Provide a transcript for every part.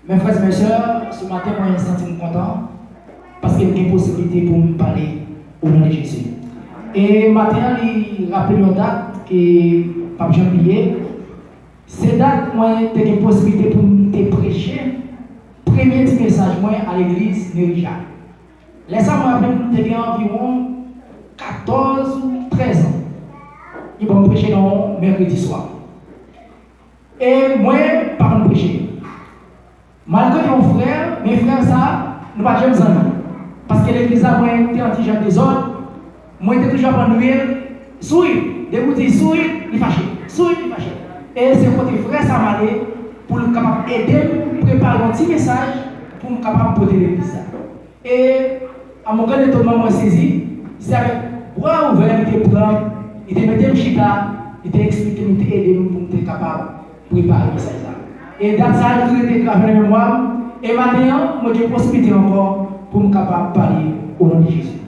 Mes frères et mes sœurs, ce matin, moi, je me sens content parce qu'il y a une possibilité pour me parler au nom de Jésus. Et matin, il rappelle une date que pas besoin oublier. Cette date, moi, j'ai une possibilité pour me prêcher. Premier petit message, moi, à l'église Nerija. Laissez-moi rappeler que j'ai environ 14 ou 13 ans. Ils vont me prêcher dans mercredi soir. Et moi, pas me prêcher. Malgré mon frère, mes frères, ça, nous ne pas jamais amis. Parce que l'église a moi été anti-gens des autres. Moi, j'étais toujours en nouvelle. Souille, dès que vous dites souille, il fâché. Souille, il fâché. Et c'est votre frère, ça m'a allé pour nous capable aider, préparer un petit message pour nous capable porter l'église. Et à mon grand étonnement, moi saisi, c'est avec bras ouverts, il était prêt, il était metté le chita, il était expliqué, il était aidé pour nous être capable de préparer le message. Et dans ça, tout était gravé dans la mémoire. Et maintenant, moi j'ai possibilité encore pour nous capable de parler au nom de Jésus.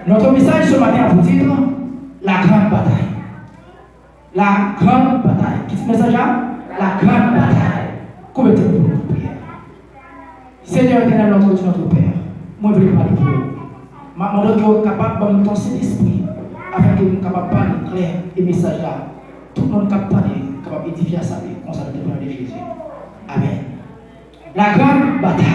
Notre message ce matin a pour titre la grande bataille. La grande bataille. Qui ce message là? La grande bataille. Combien de temps pour notre prière? Seigneur éternel, notre Dieu, notre Père, moi je veux parler pour vous. Je suis capable de me ton Saint-Esprit afin que nous soyons capables de parler clair et message là. Tout le monde capable de parler, capable d'édifier sa vie, concernant le nom de Jésus. Amen. La grande bataille.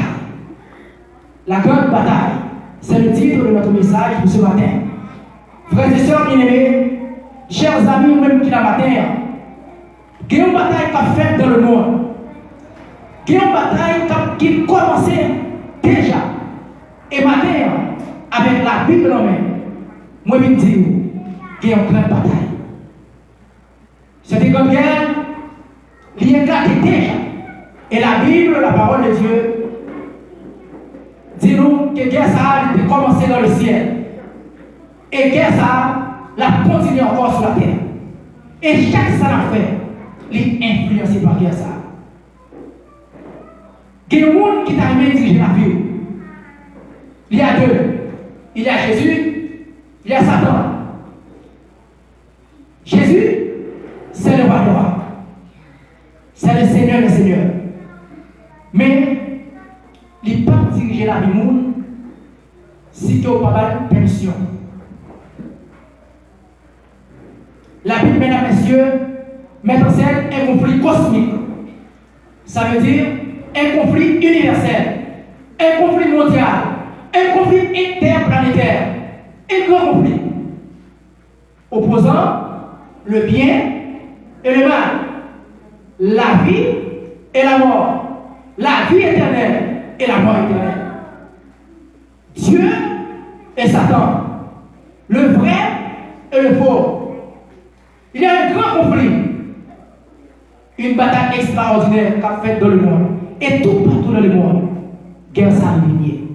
La grande bataille. C'est le titre de notre message pour ce matin. Frères et sœurs bien-aimés, chers amis, même qui la matin, il y a une bataille qui a fait dans le monde. Il y a une bataille qui a commencé déjà. Et matin, avec la Bible en main, moi je dis qu'il y a une grande bataille. Cette grande guerre, il y a éclaté déjà. Et la Bible, la parole de Dieu, dit-nous que guerre ça a commencé dans le ciel. Et guerre ça la continue encore sur la terre. Et chaque ça l'a fait, il est influencé par guerre ça. Il y a des gens qui t'a aimé diriger la vie. Il y a deux. Il y a Jésus, il y a Satan. Jésus, c'est le roi des rois. C'est le Seigneur des seigneurs. Mais il ne peut pas diriger la vie du monde si tu n'as pas de permission. La Bible, mesdames et messieurs, met en scène un conflit cosmique. Ça veut dire un conflit universel, un conflit mondial, un conflit interplanétaire, un grand conflit opposant le bien et le mal, la vie et la mort, la vie éternelle et la mort éternelle. Dieu et Satan, le vrai et le faux. Il y a un grand conflit, une bataille extraordinaire qu'a faite dans le monde. Et tout partout dans le monde, guerre s'alignée.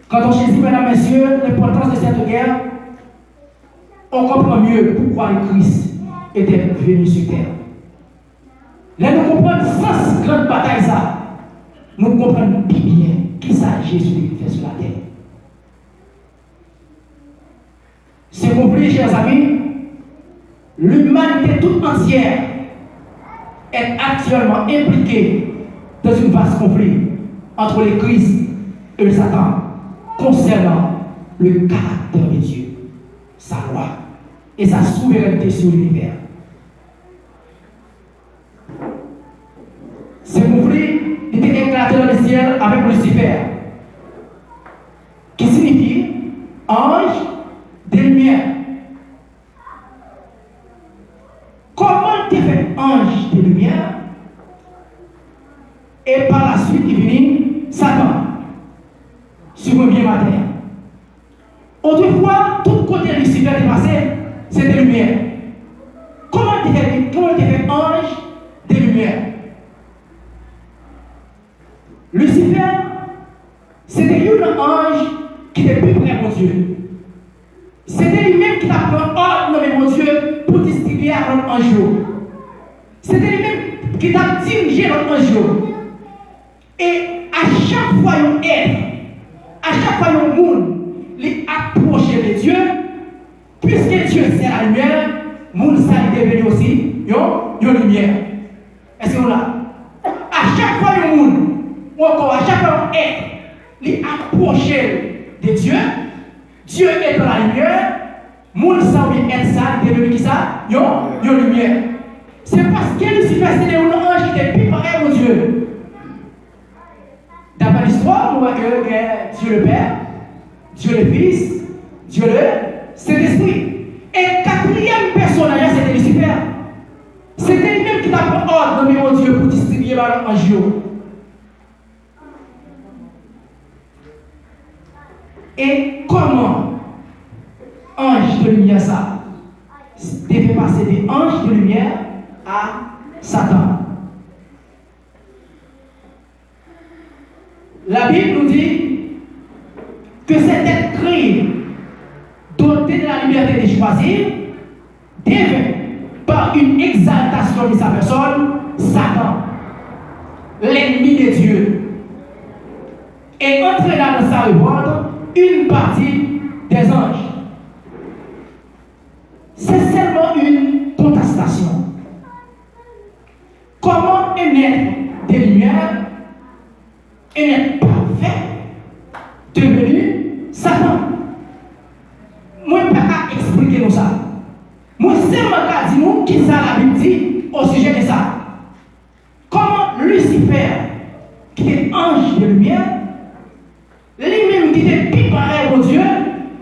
Quand on saisit, mesdames et messieurs, l'importance de cette guerre, on comprend mieux pourquoi le Christ était venu sur terre. Là, nous comprenons le sens de grande bataille, ça. Nous comprenons bien qui ça Jésus fait sur la terre. Ce conflit, chers amis, l'humanité toute entière est actuellement impliquée dans une vaste conflit entre le Christ et le Satan concernant le caractère de Dieu, sa loi et sa souveraineté sur l'univers. Ce conflit était éclaté dans le ciel avec Lucifer, qui signifie ange de lumière. Comment tu fait ange de lumière et par la suite il vient Satan sur un bien matin. Autrefois, tout côté Lucifer est passé, c'était lumière. Comment tu fait ange de lumière? Lucifer, c'était un ange qui était plus près de Dieu. C'était lui-même qui t'a pris ordre de mon Dieu pour distribuer à notre ange. C'était lui-même qui t'a dirigé notre ange. Et à chaque fois qu'il aide, à chaque fois qu'il monde, il approche de Dieu, puisque Dieu c'est la lumière, le monde ça est devenu aussi une lumière. Est-ce que vous là? À chaque être, les approcher de Dieu. Dieu est dans la lumière. Moun sa ou être ça, devenu qui ça? Yon lumière. C'est parce que Lucifer c'est un ange qui était plus pareil au Dieu. D'après l'histoire, on voit que Dieu le Père, Dieu le Fils, Dieu le Saint-Esprit. Et quatrième personnage, c'était Lucifer. C'était lui-même qui t'a pris ordre de mon Dieu pour distribuer l'ange. Et comment ange de lumière ça devait passer des anges de lumière à Satan? La Bible nous dit que cet être créé, doté de la liberté de choisir, devait, par une exaltation de sa personne, Satan, l'ennemi de Dieu, et entraîna dans sa révolte une partie des anges. C'est seulement une contestation. Comment un être de lumière, un être parfait, devenu Satan? Moi, je ne peux pas expliquer nous ça. Moi, seulement je dis nous qui ça la Bible dit au sujet de ça. Comment Lucifer, qui est ange de lumière, lui-même qui était plus pareil au Dieu,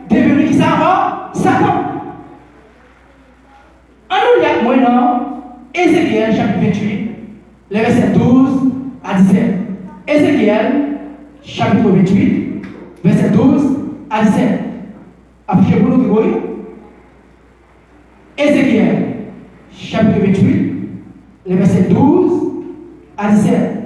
devenu qui ça? Satan. En nous y a moi dans Ézéchiel chapitre 28, les versets 12 à 17. Ézéchiel chapitre 28, verset 12 à 17. Affichez pour nous, Grégory. Ézéchiel chapitre 28, les versets 12 à 17.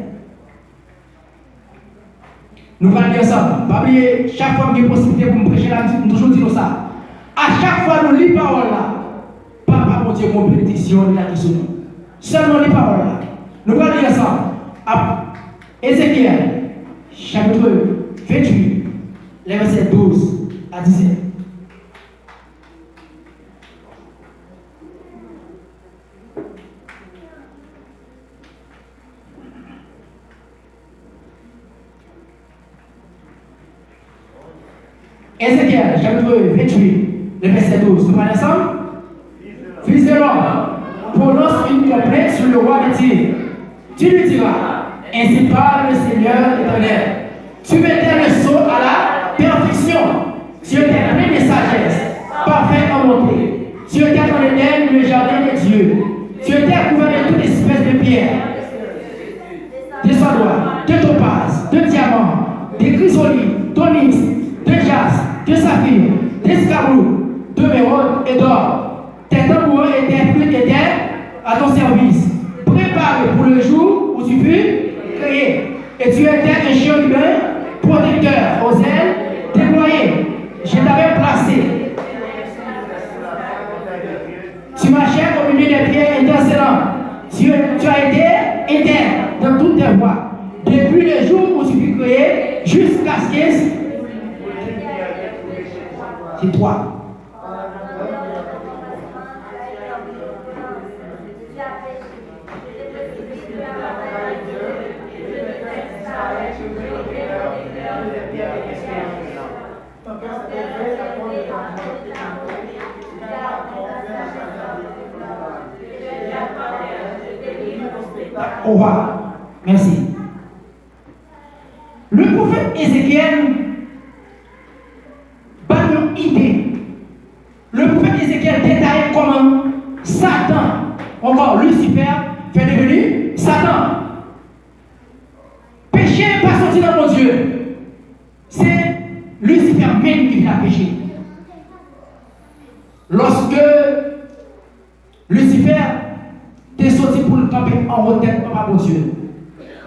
Nous allons dire ça. Pas oublier, chaque fois que j'ai possibilité pour me prêcher là, nous toujours dire ça. À chaque fois que nous lisons la parole là, Papa, mon Dieu, mon bénédiction, il a dit sur nous. Seulement les paroles là. Nous allons dire ça. Ézéchiel chapitre 28, les versets 12 à 17. Ézéchiel, chapitre 28, le verset 12. Nous allons ensemble? Fils de l'homme, prononce une complainte sur le roi de Tyr. Tu lui diras, ainsi parle le Seigneur éternel. Tu mettais le sceau à la perfection. Tu étais plein de sagesse, parfait en bonté. Tu étais dans l'Éden, le jardin de Dieu. Tu étais couvert de toute espèce de pierre, de sandouin, de topaz, de diamants, de chrysolites, d'onyx, de jaspe, de saphir, d'escarboucle, de mérode et d'or. Tes tambours étaient à ton service, préparés pour le jour où tu fus créé. Et tu étais un chérubin protecteur aux ailes déployées. Je t'avais placé. Tu marchais au milieu des pieds intercellents. Tu as été interne dans toutes tes voies. Depuis le jour où tu fus créé jusqu'à ce que c'est toi. Au revoir. Merci. Le prophète Ézéchiel a une idée. Le prophète Ézéchiel détaille comment Satan, encore Lucifer, fait devenir Satan. Péché n'est pas sorti dans mon Dieu. C'est Lucifer même qui a péché. Lorsque Lucifer est sorti pour le camper en retraite par mon Dieu,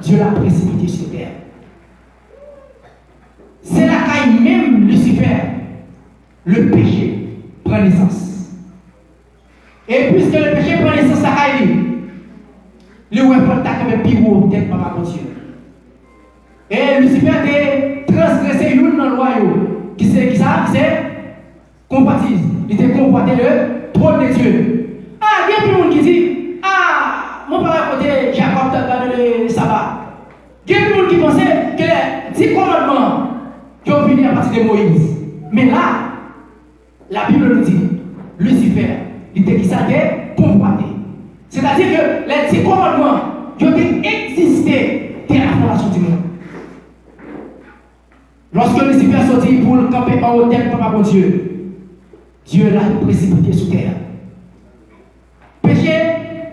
Dieu l'a précipité sur terre. C'est là qu'aille même Lucifer, le péché prend naissance. Et puisque le péché prend naissance à lui, le weapon t'a comme plus gros tête par mon Dieu. Et Lucifer a transgressé une dans le royaume. Qui c'est compatise. Il était combattu le trône de Dieu. Ah, il y a des gens qui disent, ah, mon père à côté, Jacob t'a donné le sabbat. Il y a des gens qui pensaient que les 10 commandements qui ont fini à partir de Moïse. Mais là, la Bible nous dit, Lucifer, il était qui savait convoiter. C'est-à-dire que les 10 commandements qui ont existé dès la fondation du monde. Lorsque Lucifer sortit pour le camper en haut terre, papa mon Dieu, Dieu l'a précipité sous terre. Péché,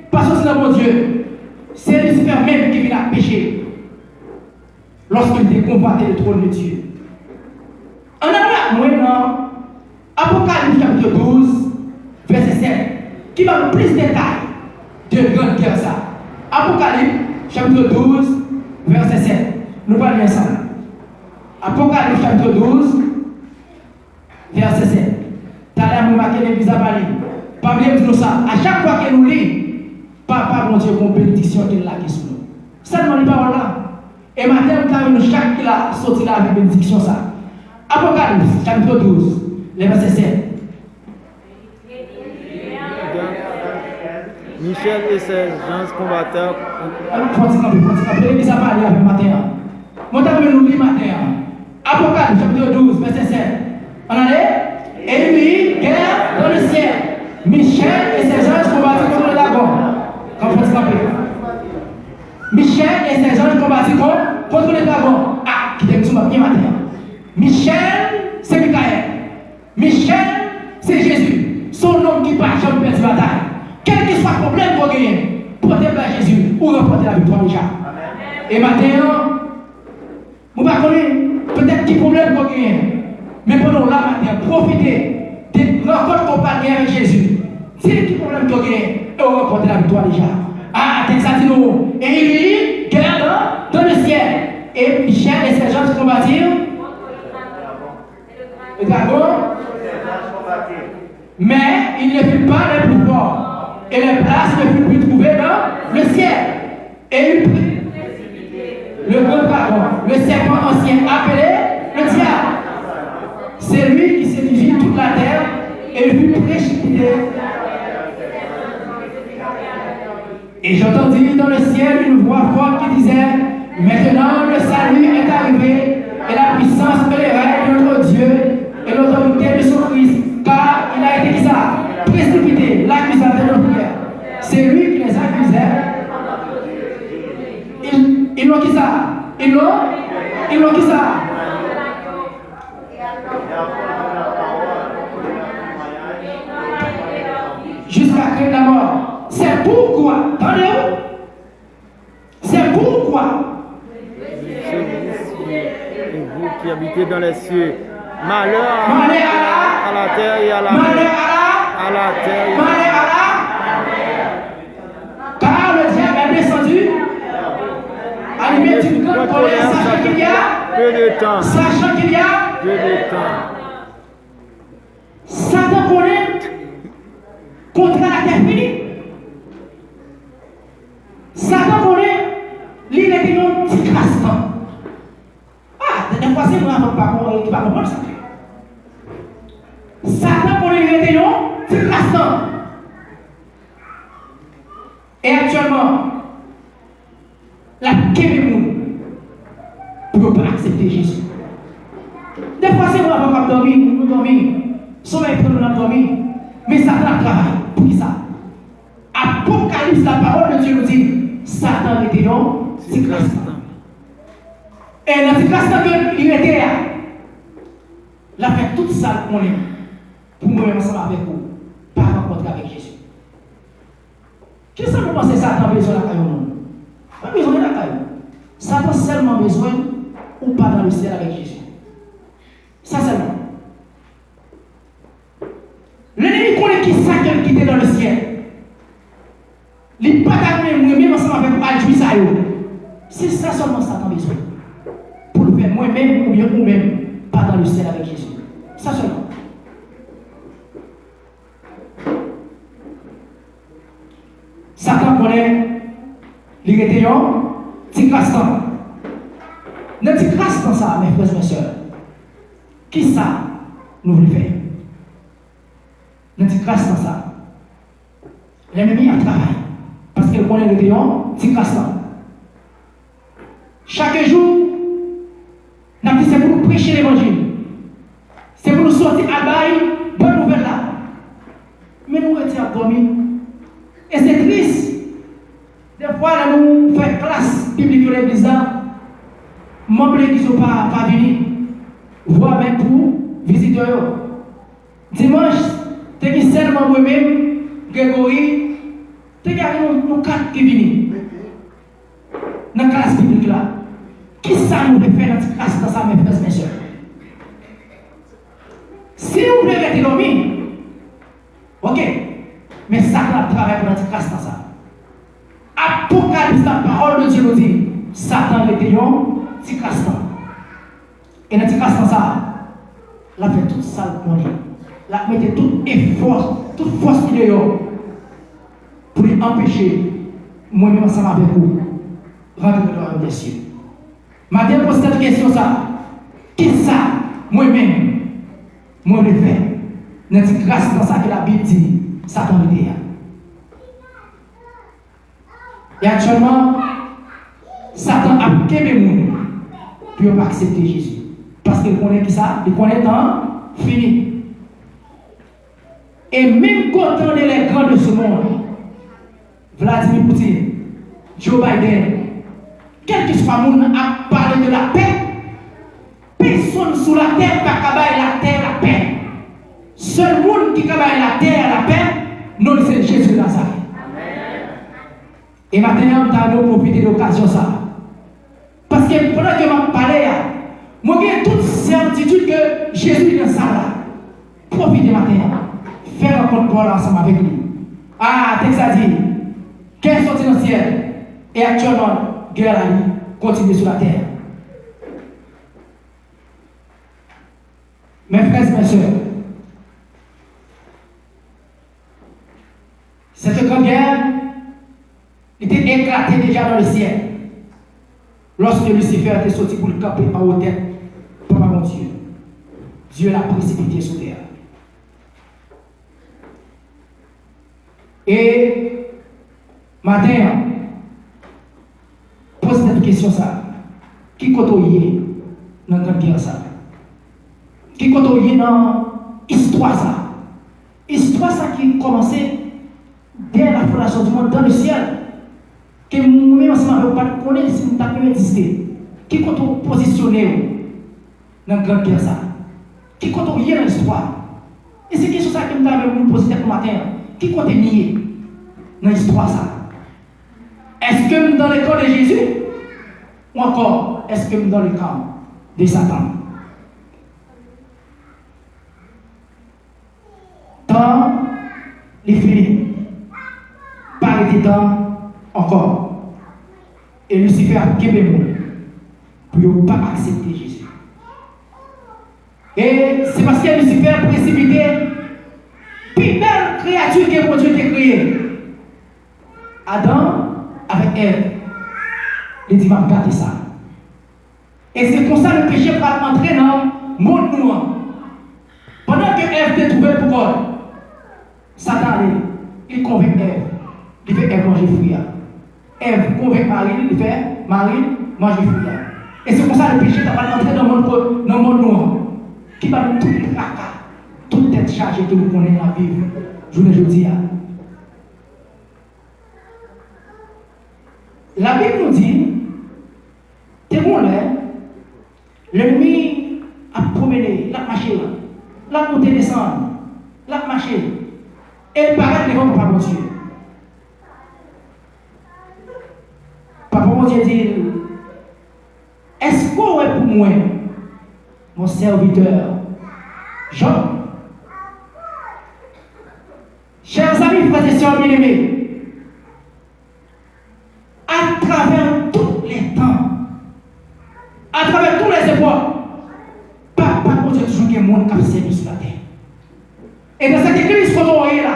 pas sorti dans mon Dieu. C'est Lucifer même qui vient pécher. Lorsqu'il était combattu le trône de Dieu. En allant moi dans Apocalypse chapitre 12, verset 7, qui va plus de détails de grande guerre ça. Apocalypse chapitre 12, verset 7. Nous parlons ensemble. Apocalypse chapitre 12, verset 7. T'as l'air de marquer les visages à lui. Pas bien dire ça. À chaque fois que nous lisons, Papa, mon Dieu, mon bénédiction qui est là qui sur nous. Seulement les paroles là. Et maintenant, nous chaque qui a sorti là avec bénédiction ça. Apocalypse chapitre 12, le verset 7. Michel et ses gens combattants. Faut-il ça parler avec matin. Moi, t'as nous lire matin. Apocalypse chapitre 12, verset 7. On a dit, et lui, guerre dans le ciel. Michel et ses anges combattent contre le dragon. Comme faut-il camper. Michel et ses anges combattent contre le dragon. Ah, qui t'aime tout bien matin. Michel, c'est Michael. Michel, c'est Jésus. Son nom qui part jamais perdre la bataille. Quel que soit le problème pour gagner, portez vers Jésus ou remporter la victoire déjà. Et maintenant, vous ne connaissez peut-être quel problème pour gagner. Mais pendant là, maintenant, profitez des rencontres qu'on va gagner avec Jésus. C'est quel problème pour gagner et on remporter la victoire déjà. Ah, Texatino. Et lui, guerre dans le ciel. Et Michel et ses gens se combattirent. Le dragon. Mais il ne fut pas le plus fort. Et les places ne furent plus trouvées dans le ciel. Et il prit le grand dragon, le serpent ancien appelé le diable. C'est lui qui séduisit toute la terre et il fut précipité. Et j'entendis dans le ciel une voix forte qui disait: maintenant le salut est arrivé et la puissance et les règnes de notre Dieu et l'autorité de son Christ, car il a été ça, précipité, l'accusateur de nos prières. C'est lui qui les accusait. Ils l'ont qui ça? Ils l'ont qui ça? Jusqu'à créer la mort. C'est pourquoi, attendez-vous? C'est pourquoi. Et vous qui habitez dans les cieux, malheur à la terre et à la mer. À la terre et à la mer. Car le diable est descendu, animé d'une grande colère, sachant qu'il y a peu de temps. Sachant qu'il y a peu de temps. Satan connaît contre la terre finie. Satan connaît l'île est un petit crassement. Ah, la dernière fois, c'est moi qui ne pas comprendre ça. Satan connaît l'île est un petit crassement. Et actuellement, la Kémémou ne peut pas accepter Jésus. Des fois, c'est moi qui dormir, nous dormir. Sommeil pour nous dormir. Mais Satan travaille. Pour qui ça? Apocalypse, la parole de Dieu nous dit: Satan était un petit crassement. Et dans ce crassement qu'il était là, il a fait tout ça pour nous. Pour nous, ensemble avec vous, pas rencontrer avec Jésus. Qu'est-ce que vous pensez Satan a besoin de la caillou? Pas besoin de la caillou. Satan a seulement besoin ou pas dans le ciel avec Jésus. Ça seulement. L'ennemi connaît qui ça qui était dans le ciel. Il n'est pas même ensemble avec Aljuis. C'est ça seulement Satan a besoin. Pour le faire moi-même ou bien vous-même, pas dans le ciel avec Jésus. Ça seulement. Satan connaît les rétéons, petit crassant. Dans petit crassant ça, mes frères et mes soeurs, qui ça nous voulons faire? Dans petit crassant ça, l'ennemi a travaillé parce qu'il connaît les rétéons, petit crassant. Chaque jour, c'est pour nous prêcher l'évangile. C'est pour nous sortir à bail, bonne nouvelle là. Mais nous étions à dormir. Et c'est triste. Des fois, là, nous faisons classe biblique de l'église. Membres de l'église ne sont pas venus. Voir même pour visiteurs. Dimanche, tu as seulement moi-même, Grégory, tu as nos quatre qui viennent. Dans la classe biblique là. Qui ça nous fait faire dans cette classe dans ça, mes frères et mes soeurs? Si nous voulons rester dormir, ok, mais Satan travaille pour notre classe dans ça. Apocalypse, la parole de Dieu nous dit, Satan était un petit classe. Et dans cette classe dans ça, il a fait tout ça pour nous. Il a mis tout effort, toute force qu'il y a pour empêcher moi-même ensemble avec vous rentrer dans les cieux. Maintenant, pose cette question ça. Qu'est-ce que ça, moi-même, moi le faire? Dans cette grâce dans ça que la Bible dit, Satan était là. Et actuellement, Satan a quémé les gens pour ne pas accepter Jésus. Parce qu'il connaît qui ça? Il connaît temps fini. Et même quand on est les grands de ce monde, Vladimir Poutine, Joe Biden, quel que soit le monde a parlé de la paix, personne sur la terre n'a pas la terre la paix. Seul monde qui a la terre la paix, non, c'est Jésus de Nazareth. Et maintenant, nous avons profité de l'occasion ça. Parce que pendant que je parle, moi j'ai toute certitude que Jésus est dans ça là. Profitez maintenant. Faire un compte Paul ensemble avec lui. Ah, texte a dit, qu'elle est sortie dans le ciel. Et actuellement, guerre la vie continue sur la terre. Mes frères et mes soeurs, cette grande guerre était éclatée déjà dans le ciel. Lorsque Lucifer était sorti pour le camper en haut tête, Papa mon Dieu, Dieu l'a précipité sur terre. Et matin, pose cette question ça. Qui côtoie dans la guerre ça? Qui côtoie dans l'histoire ça? Histoire ça qui commençait dès la fondation du monde dans le ciel. Que nous-mêmes ensemble ne pas connaître si nous avons existé. Qui côtoie positionné dans la grande guerre ça? Qui côtoie dans l'histoire? Et c'est question ça que nous avons posé ce matin. Qui compte nier dans l'histoire ça? Est-ce que nous dans le camp de Jésus? Ou encore, est-ce que nous dans le camp de Satan? Tant les filles, pas été temps encore. Et Lucifer a quitté le monde pour ne pas accepter Jésus. Et c'est parce que Lucifer a précipité plus belle créature que mon Dieu a créée. Adam avec Ève. Il dit, m'a gâté ça. Et c'est pour ça que le péché va entrer dans le monde noir. Pendant que Ève était trouvée pour God, Satan, il convainc Ève. Il fait Ève manger fruit. Ève convainc Marie, il fait Marie manger fruit. Et c'est pour ça que le péché va entrer dans le monde noir. Qui va nous tout les tracas, toute tête chargée que nous connaissons à vivre. Journée jeudi. La Bible nous dit, l'ennemi a promené, il a marché, il a monté, descendre, il a marché, et il paraît devant Papa mon Dieu. Papa mon Dieu dit, est-ce qu'on est pour moi, mon serviteur, Jean? Chers amis, frères et sœurs bien-aimés, à travers tous les temps, à travers tous les époques, Papa mon Dieu toujours qu'il y a un monde qui a servi sur la terre. Et dans cette église, quand on est là,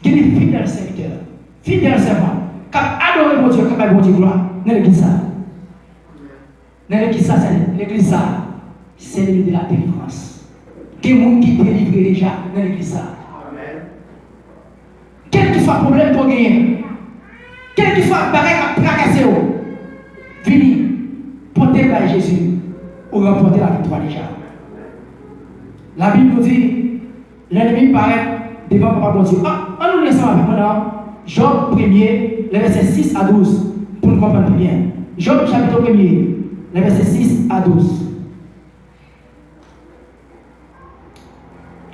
il y a des fidèles serviteurs, fidèles servants, qui ont adoré mon Dieu, qui ont adoré mon Dieu gloire, dans l'église. Dans l'église, c'est l'église de la délivrance. Des gens qui délivrent déjà dans l'église. Quel que soit le problème pour gagner, quel que soit le barrage à tracasser, venez, Jésus, ou remporter la victoire déjà. La Bible nous dit, l'ennemi paraît devant Papa bon Dieu. On nous laisse avec maintenant Job 1er, les versets 6 à 12, pour nous comprendre bien. Job chapitre 1er, les versets 6 à 12.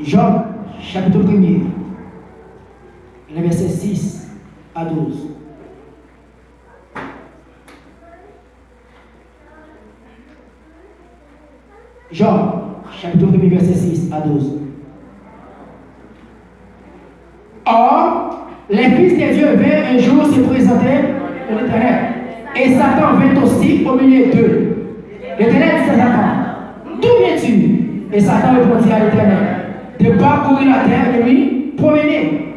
Job chapitre 1er, les versets 6 à 12. Job chapitre 1er, verset 6 à 12. Or, les fils de Dieu vinrent un jour se présenter à l'Éternel. Et Satan vint aussi au milieu d'eux. L'Éternel dit à Satan, d'où viens-tu? Et Satan répondit à l'Éternel, de parcourir la terre et de lui promener.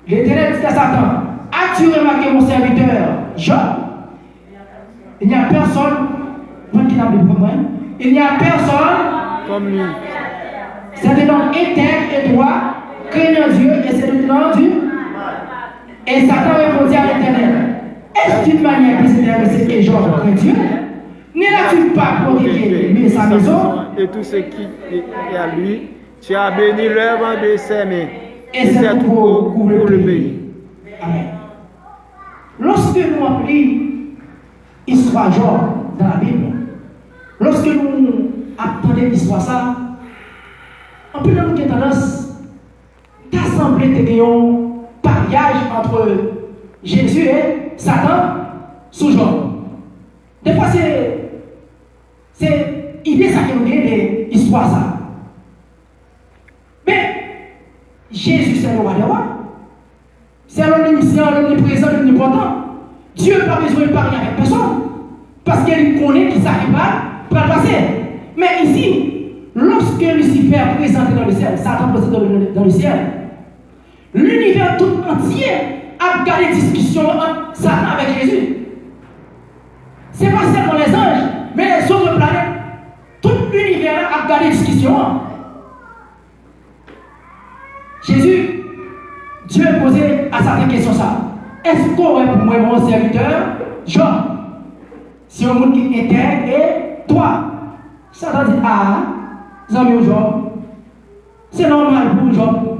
L'Éternel dit à Satan, as-tu remarqué mon serviteur Job? Il n'y a personne, il n'y a personne comme lui. C'est un homme intègre et droit, craignant Dieu, et c'est le nom du. Et Satan répondit à l'Éternel, est-ce d'une manière désintéressée que Job craint Dieu? N'as-tu pas protégé sa maison? Et tout ce qui est à lui, tu as béni l'œuvre de ses mains, et c'est tout pour le pays. Amen. Lorsque nous appelons l'histoire Job dans la Bible, lorsque nous attendons l'histoire ça, on peut nous avoir tendance d'assembler un pariage entre Jésus et Satan sous Job. Des fois, c'est idée ça qui nous vient de l'histoire ça. Mais Jésus, c'est le roi des rois. C'est l'omniscient, l'omniprésent, l'omnipotent. Dieu n'a pas besoin de parler avec personne. Parce qu'il connaît qui s'arrive pour le passer. Mais ici, lorsque Lucifer est présenté dans le ciel, Satan est présenté dans le ciel, l'univers tout entier a gardé discussion entre Satan avec Jésus. Ce n'est pas seulement les anges, mais les autres planètes. Tout l'univers a gardé discussion. Jésus, Dieu posait à Satan question ça. Est-ce qu'on est pour moi mon serviteur Job? Si on monde qui intègre et toi. Satan dit, ah, Zami Job, c'est normal pour Job.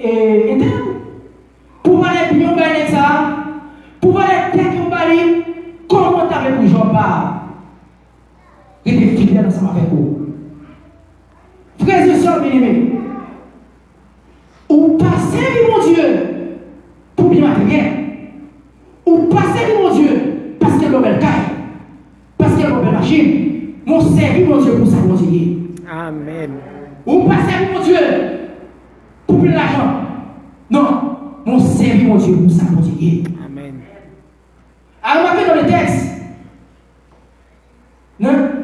Et intègre. Pour aller bien gagner ça, pour aller tête au bali, comment t'avais pour Job pas? Il était fidèle ensemble avec vous. Frères et sœurs bien-aimés, ou passer mon Dieu pour bien matériel, ou passer mon Dieu parce qu'il a belle caille, parce qu'il a belle machine, mon servir mon Dieu pour ça, mon Dieu. Amen. Ou passer mon Dieu pour plus l'argent. Non, mon servir mon Dieu pour ça, mon Dieu. Amen. Alors, on va dans le texte.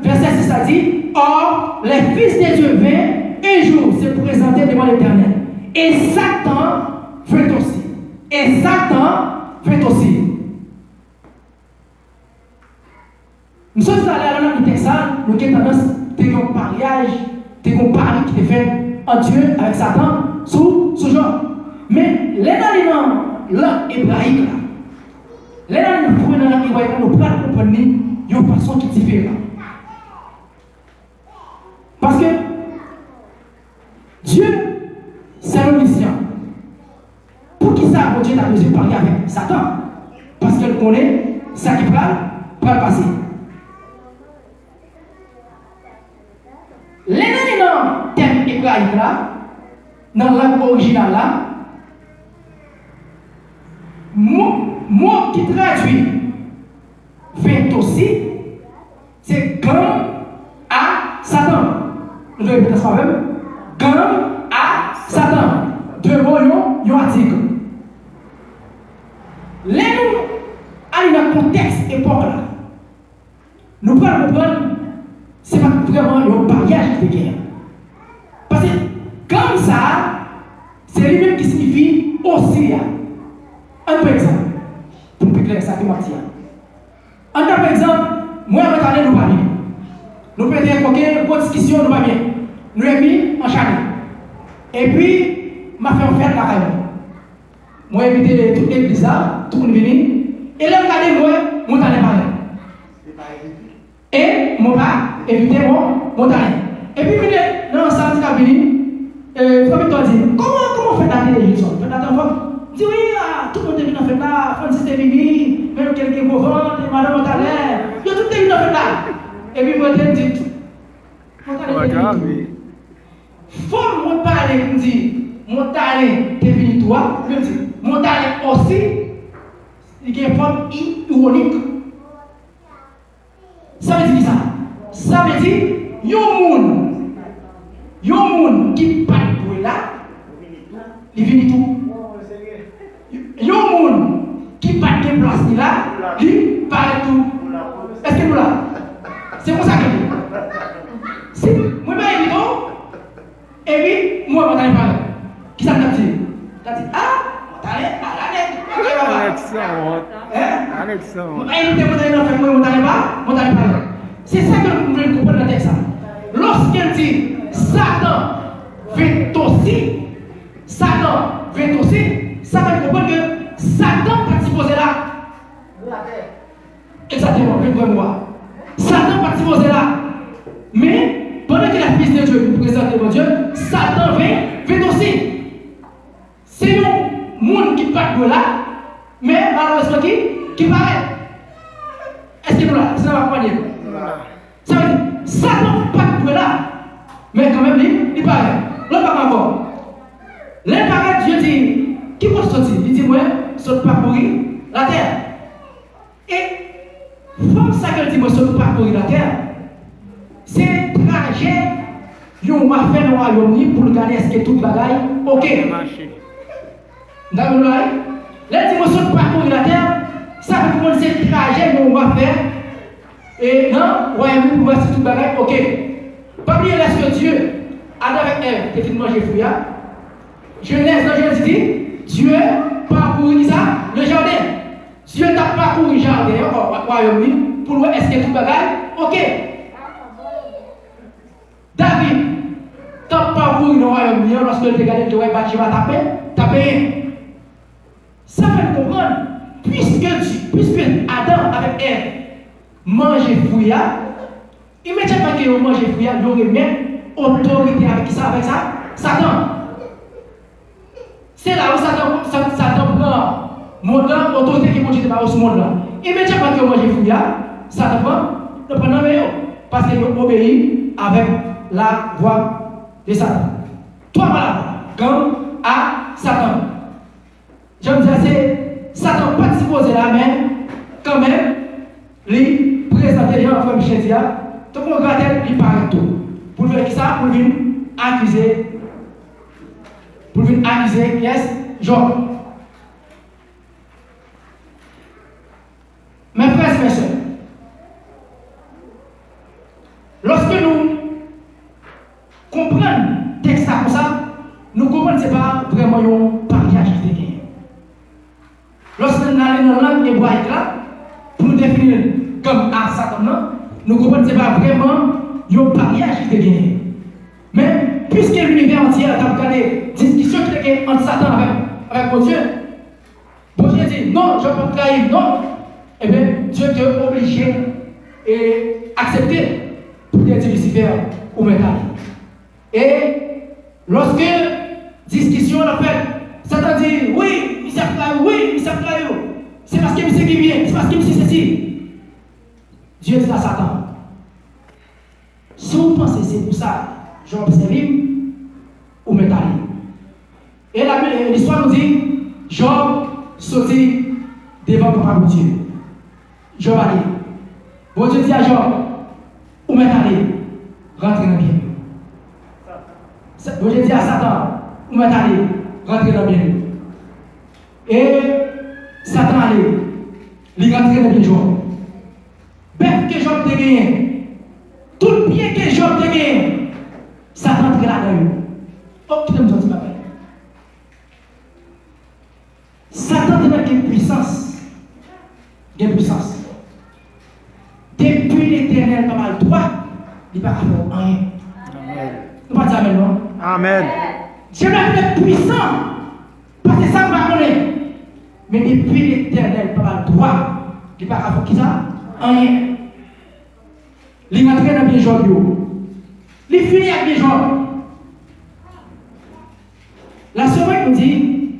Verset 6 a dit, or, les fils de Dieu vinrent un jour se présenter devant l'Éternel. Et Satan fait aussi. Et Satan fait aussi. Nous sommes allés à la texte, nous avons tendance à faire un pariage, un pari qui est fait en Dieu avec Satan sous Job. Mais les éléments là, hébraïques, les éléments hébraïques, nous pouvons comprendre d'une façon qui est différente. Parce que Dieu, c'est l'omniscient. Pour qui ça, Dieu n'a besoin de parler avec Satan? Parce qu'il connaît ça qui va passer. L'élément thème hébraïque là, dans la langue originale là, mot qui traduit fait aussi, c'est comme à Satan. Nous devons répéter ça même. Comme à Satan. Deux mots, ils ont article. Les nous, allons dans le contexte époque là, nous pouvons comprendre, c'est pas vraiment le pariage de guerre. Parce que comme ça, c'est lui-même qui signifie aussi. Un peu exemple, pour plus clair, ça qui m'a dit. En tant qu'exemple, moi, je vais aller nous parler. Nous pouvons dire qu'aucune discussion, nous va bien. Nous avons mis en charge. Et puis, je fait une fête là. Moi, j'ai invité toute l'église là, tout le monde venu. Et là, regardez, moi, je vais parler. Et mon pas éviter mon talent. Et puis, dans le samedi qui a venu, frère Victor dit, comment fait la télé Gilson? Fait la télé, dit oui, tout le monde est venu dans fait là, Francis est venu, même quelqu'un Gauvin, madame Montalet, tout est venu dans fait là. Et puis, moi, je dis, Montalet, faut me parler, me dit, Montalet est venu toi, je dis, Montalet aussi, il y a une forme ironique. Ça veut dire ça. Ça veut dire, yon moun qui pas de là, il vient tout. Yon moun qui pas de place là, il paraît tout. Est-ce que nous là? C'est pour ça que si moi je vais et puis moi je vais parler. Qui ça t'a dit? T'as dit ah, c'est ça que vous voulez comprendre dans le texte. Lorsqu'elle dit Satan veut aussi, ça veut comprendre que Satan pas supposé là. Exactement, je vais voir. Satan pas supposé là. Mais pendant que la fils de Dieu vous présente devant Dieu, Satan veut aussi. C'est un monde qui part de là, mais malheureusement qui paraît. Est-ce que nous là? Ça va pas dire. Ça veut dire, Satan part de là, mais quand même il paraît. L'autre pas encore. Les paraît, Dieu dit, qui peut sortir? Il dit, moi, saute parcourir la terre. Et, comme ça qu'elle dit, moi, saute parcourir la terre, c'est trajet, on va faire le royaume pour regarder est-ce que tout le bagaille, ok. D'accord, là? Les dimensions de parcourir la terre, ça veut dire que c'est le trajet qu'on va faire. Et non, royaume pour voir si tout le bagaille, ok. Pas oublier est-ce que Dieu, Adam avec Ève, t'es fini de manger fruit. Genèse, dans Genèse dit, Dieu parcouru ça, le jardin. Dieu t'a parcouru le jardin, au royaume, pour voir est-ce que tout le bagaille, ok. David, t'a parcouru le royaume, lorsque il regardait le royaume, il va taper. Ça fait comprendre, puisque Adam avec Ève mangeait fruit, immédiatement qu'ils ont mangé fruit, ils ont même autorité avec ça, Satan. C'est là où Satan prend mon temps, autorité qui mange dans ce monde-là. Immédiatement qu'ils ont mangé fruit, Satan prend le meilleur, parce qu'ils ont obéi avec la voix de Satan. Toi, voilà, comme à Satan. Je me disais, c'est Satan pas supposé là, mais quand même, lui présenter les gens en frère Michel Dia, tout le monde regarde, il parle tout. Pour faire ça, pour venir accuser. Yes, Job. Mes frères et mes soeurs, lorsque nous comprenons le texte comme ça, nous comprenons que ce n'est pas vraiment un pariage qui est gagné. Lorsque nous allons dans la langue hébraïque là, pour nous définir comme à Satan, nous comprenons que ce n'est pas vraiment un pariage qui est gagné. Mais puisque l'univers entier a regardé discussion qui était entre Satan avec mon Dieu, bon Dieu dit non, je ne peux pas trahir, non. Eh bien, Dieu est obligé et accepter pour dire Lucifer ou métal. Et lorsque discussion l'a fait, Satan dit oui, il s'appelle c'est parce qu'il me sait qui vient, c'est parce qu'il me sait ceci. Dieu dit à Satan, si vous pensez que c'est pour ça, je vais observer ou métal. Et l'histoire nous dit, Job sortit devant le Dieu. Job a dit, bon Dieu dit à Job, où m'est allé, rentrez dans le bien. Bon Dieu dit à Satan, où m'est allé, rentrez dans le bien. Et Satan allait, il rentrait dans le bien Job. Bête que Job te gagne, tout le bien que Job te gagne, Satan entre là-dedans. Oh, qui t'aime sortir ma paix. Satan te donne une puissance. Une puissance. Depuis l'éternel, pas mal toi, il ne va pas faire rien. Amen. Nous pas dire amen, non? Amen. Dieu va être puissant. Parce que ça ne va pas connaître. Mais depuis l'éternel, pas mal toi, il ne va pas faire qui ça? Rien. Il rentre dans bien job. Il finit avec bien job. La semaine nous dit,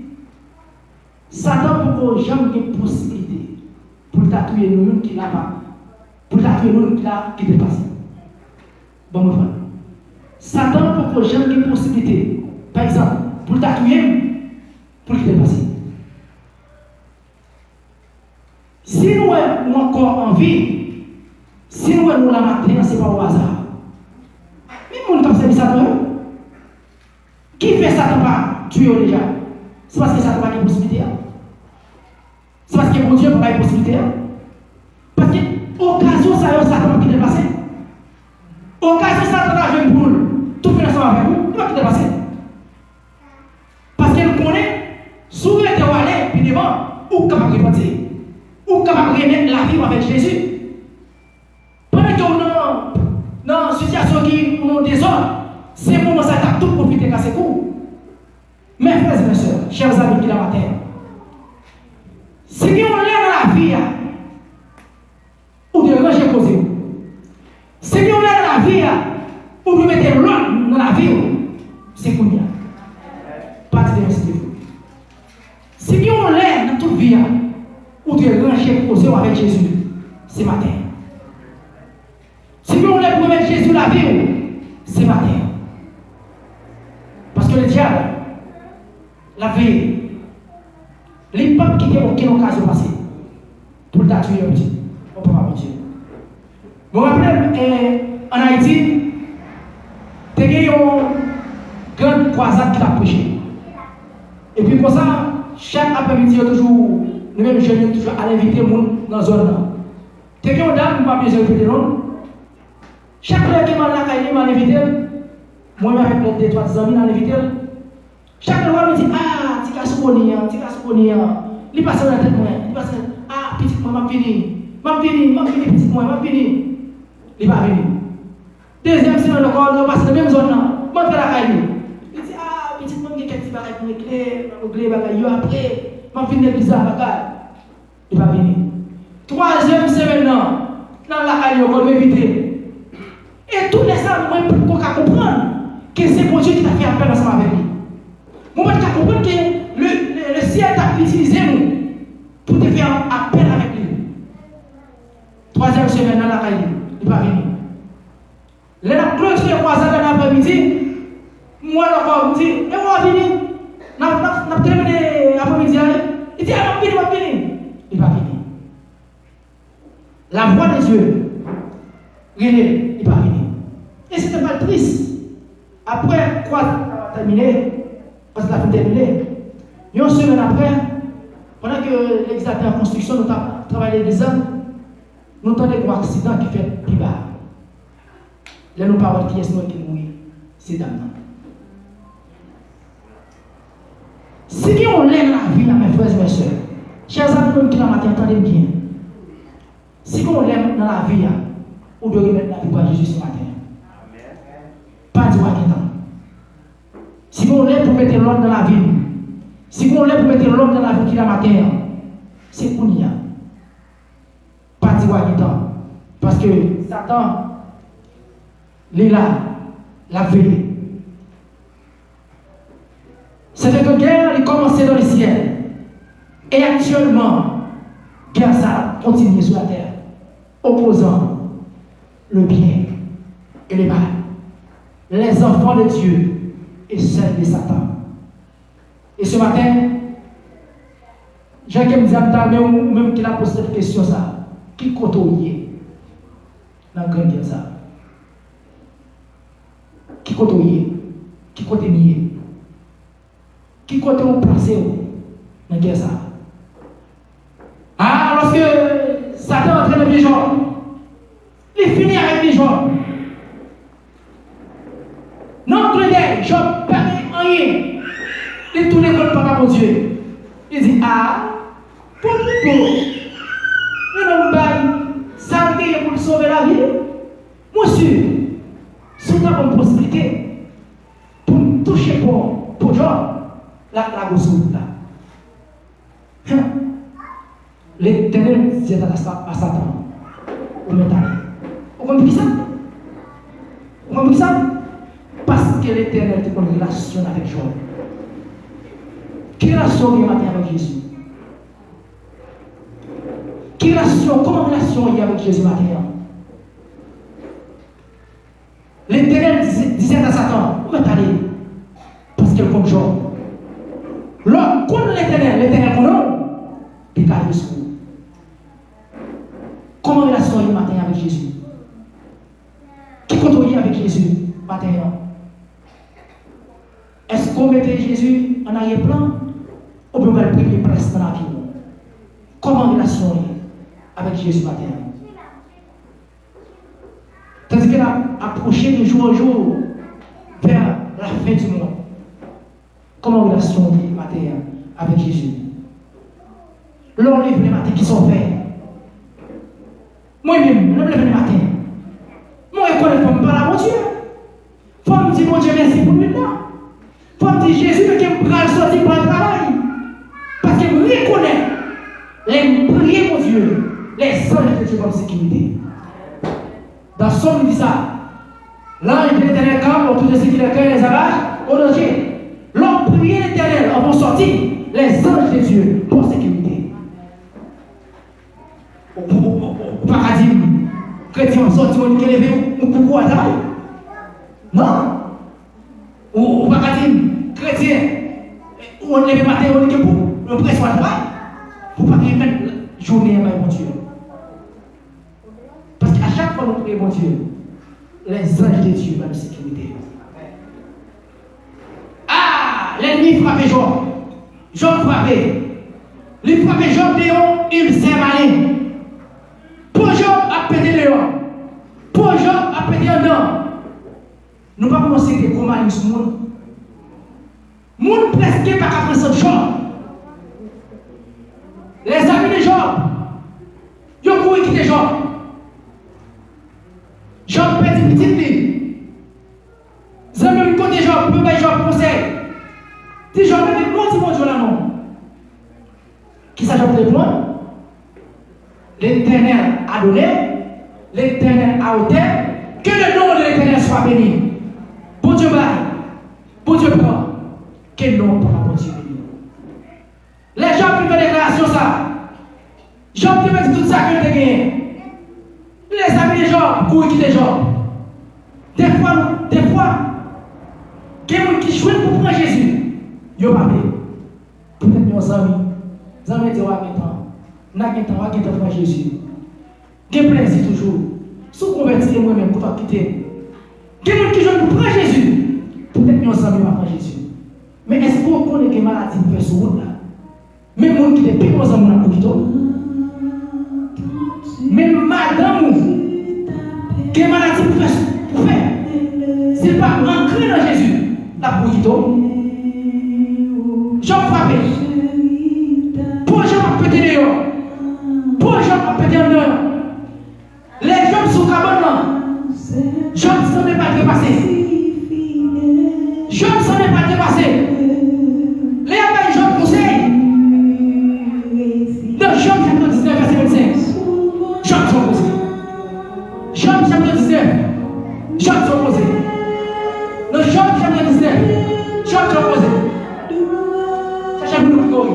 Satan pour jamais une possibilité pour tatouer nous qui l'a pas, pour tatouer nous qui dépasse. Bon, frère. Satan pour jamais une possibilité, par exemple, pour tatouer pour qu'il dépasse. Si nous sommes encore en vie, si nous sommes la matin, ce n'est pas au hasard. Mais nous ne sommes pas Satan. Qui fait Satan pas tuer déjà? C'est parce que Satan n'a pas de possibilité. C'est parce que mon Dieu n'a pas de possibilité. Parce que occasion ça Satan qui dépasse. Occasion Satan a joué une boule. Tout fait ensemble avec vous, il va qui dépasse. Parce qu'elle connaît, souvent elle est allée, puis devant, ou capable de repentir. Ou capable de remettre la vie avec Jésus. Pendant que nous dans une situation qui nous désordre, c'est moment ça t'a tout profité de ces coups. Mes frères et mes soeurs, chers amis qui la matin, si on est dans la vie, ou de ranger causé, si on est dans la vie, ou de mettre l'autre dans la vie, c'est combien? Pas de démonstrer. Si on est dans toute vie, ou de ranger causé avec Jésus, c'est matin. Si on est pour mettre Jésus dans la vie, c'est matin. Parce que le diable, la vie, les peuples qui n'ont aucune occasion passée pour t'atuer un petit. On ne peut pas mentir. Vous vous rappelez, en Haïti, il y a une grande croisade qui a prêché. Et puis comme ça, chaque après-midi, toujours, nous mêmes jeunes, toujours à inviter les gens dans la zone. Il y a une dame, je ne vais pas répéter non. Chaque fois que je m'a invité, moi, avec les 2-3 amis, je invité. Chaque fois, je me dis, ah, tu as souvenir, il passe dans la tête, il passe, ah, petit moi, m'a fini, petit moi, m'a fini. Il va venir. Deuxième semaine encore, on passe dans la même zone, je vais faire la caille. Il dit, ah, petit moi, il y a quelques bagages pour éclairer, après, m'a fini l'église à la caille. Il va venir. Troisième semaine, dans la caille, on va m'inviter. Et tous les hommes, pour qu'on comprenne que c'est pour Dieu qui t'a fait appel ensemble avec lui. Moi, je comprends que le ciel t'a utilisé nous pour te faire appel avec lui. Troisième semaine dans la caille, il va venir. Les clôtures croisades dans l'après-midi, moi, je me dis, et moi, je venir. N'a terminé l'après-midi. Il dit, ah, je vais venir. Il va venir. La voix des yeux, il va venir. Et c'était pas triste. Après, quoi, terminé, parce que la fin terminée, une semaine après, pendant que l'église était en construction, nous avons travaillé des hommes, nous avons eu un accident qui fait plus bas. Là, nous parlons qui est-ce qui mourit, c'est dame. Si on lève la vie, mes frères et mes soeurs, chers amis qui la matin, entendez bien. Si on lève dans la vie, on doit remettre la vie pour Jésus ce matin. Pas du temps. Si on est pour mettre l'ordre dans la vie, si on est pour mettre l'ordre dans la vie qui la matin, c'est pour nous. Pas du temps. Parce que Satan, il est là, la veille. Cette guerre est commencée dans le ciel. Et actuellement, guerre ça continue sur la terre, opposant le bien et le mal. Les enfants de Dieu et celles de Satan. Et ce matin, Jacques me dit, même qu'il a posé cette question, ça, qui côtoie dans la grande guerre ça? Qui côtoie? Qui côtoie? Qui côtoie au placé dans la guerre ça? Ah, lorsque Satan entraîne le pigeon, il finit avec les gens. Non, je ne permets rien. Il tourne contre papa mon Dieu. Il dit, ah, pour nous, il n'a pas santé pour sauver la vie. Monsieur, si tu as une possibilité pour toucher pour Jean, la gosse là. L'Éternel dit à Satan, au métal, Vous comprenez ça? Vous comprenez ça? Parce que l'Éternel a une relation avec Job. Quelle relation il y a avec Jésus? Quelle relation, comment relation il y a avec Jésus maintenant? L'Éternel disait à Satan, où est-ce allé? Parce qu'elle compte Job. Là, quand l'Éternel connaît, il garde le secours. Comment relation il y a maintenant avec Jésus? Qui compte avec Jésus maintenant? Est-ce qu'on mettait Jésus en arrière-plan ou bien on va le prier presque dans la vie? Comment relation avec Jésus matin? Tandis qu'elle a approché de jour en jour vers la fin du monde. Comment relation matin avec Jésus? L'on lève les matins qui sont faits. Moi-même, je me lève le matin. Moi, je connais pas la mon Dieu. Faut me dire, mon Dieu, merci pour lui là. Faut me dire, Jésus, que je me prends sortir pour le travail. Parce que je reconnais les prières, mon Dieu, les anges de Dieu comme sécurité. Dans son il dit ça. L'ange de l'Éternel campe autour de ce qui les les arrache au danger. L'homme prie l'Éternel en vont sortir les anges de Dieu pour sécurité. Au paradis, chrétien sorti, on est levé, ou pourquoi travail? Non. Au paradis, chrétien, on est levé matin, on est pour, on presse pas travail. Pour pas qu'il mette journée avec mon Dieu. Parce qu'à chaque fois que nous prions mon Dieu, les anges de Dieu vont nous sécurité. Ah, l'ennemi frappait Job. Job frappait. Il frappait Job Léon, il s'est malin. Pour Job a pété Léon. Pour Job a pété un dent. Nous ne pouvons pas commencer des gros malins sur le monde. Le monde presque pas qu'à prendre Job. Les amis de Job, ils ont couru quitter Job. Job perd une petite vie. Les amis de côté Job, peut pas Job conseil. Si Job met des mots, mon Dieu là non. Qui ça Job répond? L'Éternel a donné, l'Éternel a ôté, que le nom de l'Éternel soit béni. Bon Dieu baille, bon Dieu prend, que le nom pour bon Dieu béni. Les gens qui font des déclarations ça, Job te met tout ça que tu as gagné. Les amis des gens, pour quitter Job. Des fois, il y a des gens qui jouent pour prendre Jésus. Ils ont parlé. Peut-être nos amis. Les amis disent, n'a qu'un temps, pour Jésus. Quel plaisir toujours. Si vous convertissez moi-même pour pas quitter. Il y a des gens qui jouent pour prendre Jésus. Peut-être nos amis vont prendre Jésus. Mais est-ce que vous connaissez que maladie peut faire sur route là? Même les gens qui sont plus gros amours pour quitter. Même madame, que maladie pour faire. Ce n'est pas ancré dans Jésus. La pour quitter. Jean frappé. Pour Jean a pété dehors. Pour Jean a pété en dehors. Les gens sont cabane. Jean ne s'en est pas dépassé. Jean ne s'en est pas dépassé. Les amis, Jean conseille. Dans Jean chapitre 19, verset 25. Jean sont posés. Jean chapitre 19. Jean sont posés. Dans Jean chapitre 19. Jean sont posés. Ça chapitre de gloire.